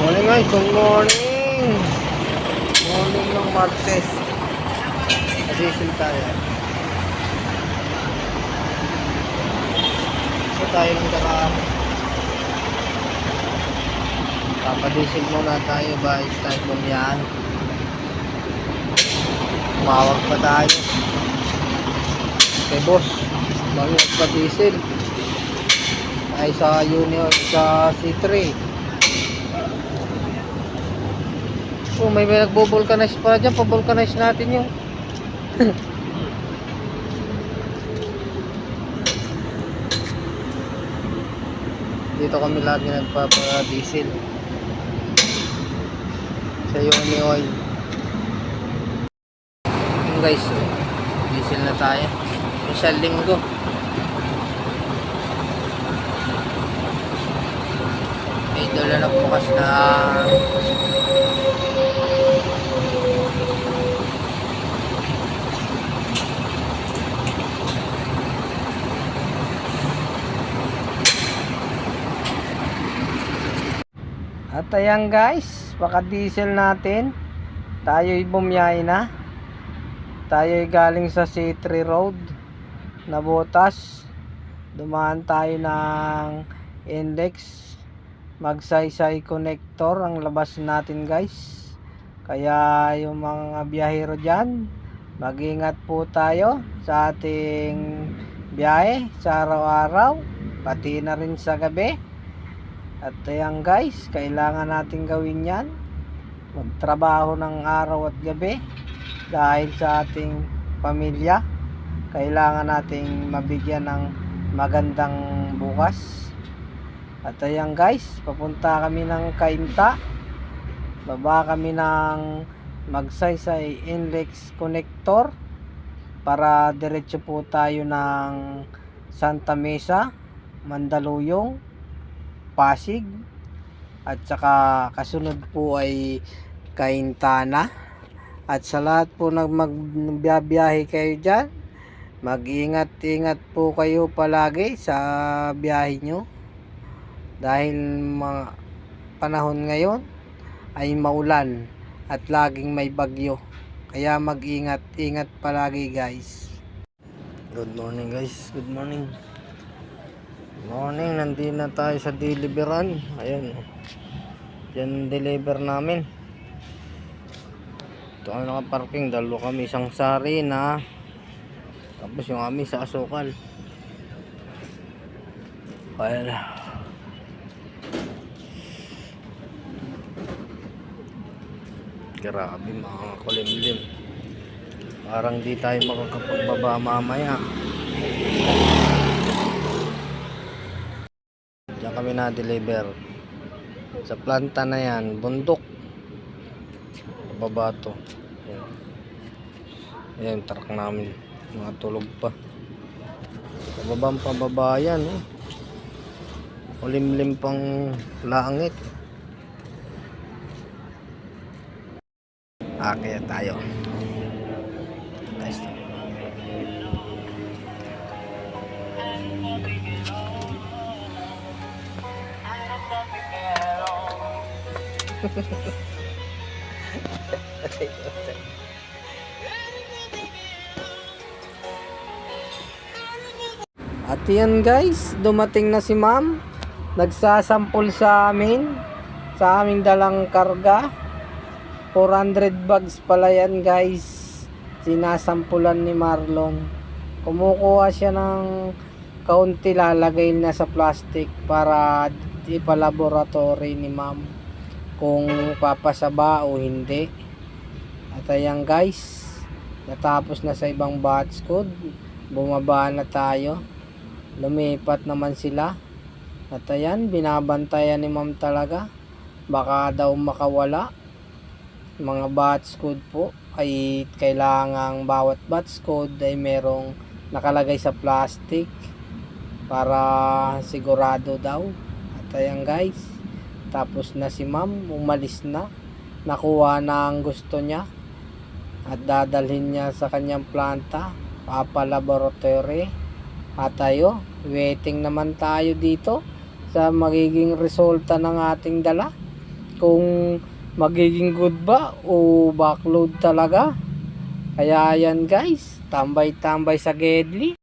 Morning guys, good morning. Morning ng Martes. Asisil tayo. So tayo ng papadisil muna tayo bago tayo bumiyahan. Tumawag pa tayo kay boss bago magpadisil tayo sa Union sa C3. Kung may nagbo-vulcanize para dyan, pa-vulcanize natin yung dito kami lagi nagpapa-diesel sa Uni Oil. Yung guys, diesel na tayo isang linggo. May dala na bukas na at ayan guys, baka diesel natin. Tayo'y bumiyahe na. Tayo'y galing sa C3 Road na butas. Dumaan tayo ng Index Magsaysay Connector ang labas natin guys. Kaya yung mga biyahero dyan, mag-ingat po tayo sa ating biyahe sa araw-araw, pati na rin sa gabi. At ayan guys, kailangan natin gawin yan, magtrabaho ng araw at gabi dahil sa ating pamilya. Kailangan nating mabigyan ng magandang bukas. At ayan guys, papunta kami ng Cainta, baba kami ng Magsaysay Index Connector para diretso po tayo ng Santa Mesa, Mandaluyong, Pasig, at saka kasunod po ay Cainta na. At sa lahat po na magbiyahe kayo dyan, mag-ingat-ingat po kayo palagi sa biyahe nyo dahil mga panahon ngayon ay maulan at laging may bagyo, kaya mag-ingat-ingat palagi guys. Good morning guys, good morning. Morning, nandito na tayo sa deliveran. Ayun, yan deliver namin. Ito ang nakaparking, dalawa kami, isang sari na, tapos yung kami sa asukal. Ayan, grabe mga kulimlim, parang di tayo makakapagbaba mamaya. Diyan kami na-deliver sa planta na yan, bundok baba to. Ayan, truck namin, mga tulog pa pababang pababa yan ulimlim pang langit. Kaya tayo nice. At yan guys, dumating na si ma'am, nagsasampol sa amin, sa aming dalang karga. 400 bags pala yan guys, sinasampulan ni Marlon. Kumukuha siya ng kaunti, lalagay na sa plastic para ipalaboratory ni ma'am kung papasaba o hindi. At ayan guys, natapos na sa ibang batch code, bumaba na tayo, lumipat naman sila. At ayan, binabantayan ni ma'am talaga, baka daw makawala. Mga batch code po ay kailangang bawat batch code ay merong nakalagay sa plastic para sigurado daw. At ayan guys, tapos na si ma'am, umalis na, nakuha na ang gusto niya at dadalhin niya sa kanyang planta, papalaboratory. At tayo, waiting naman tayo dito sa magiging resulta ng ating dala. kung magiging good ba o backload talaga. Kaya yan guys, tambay-tambay sa Gedli.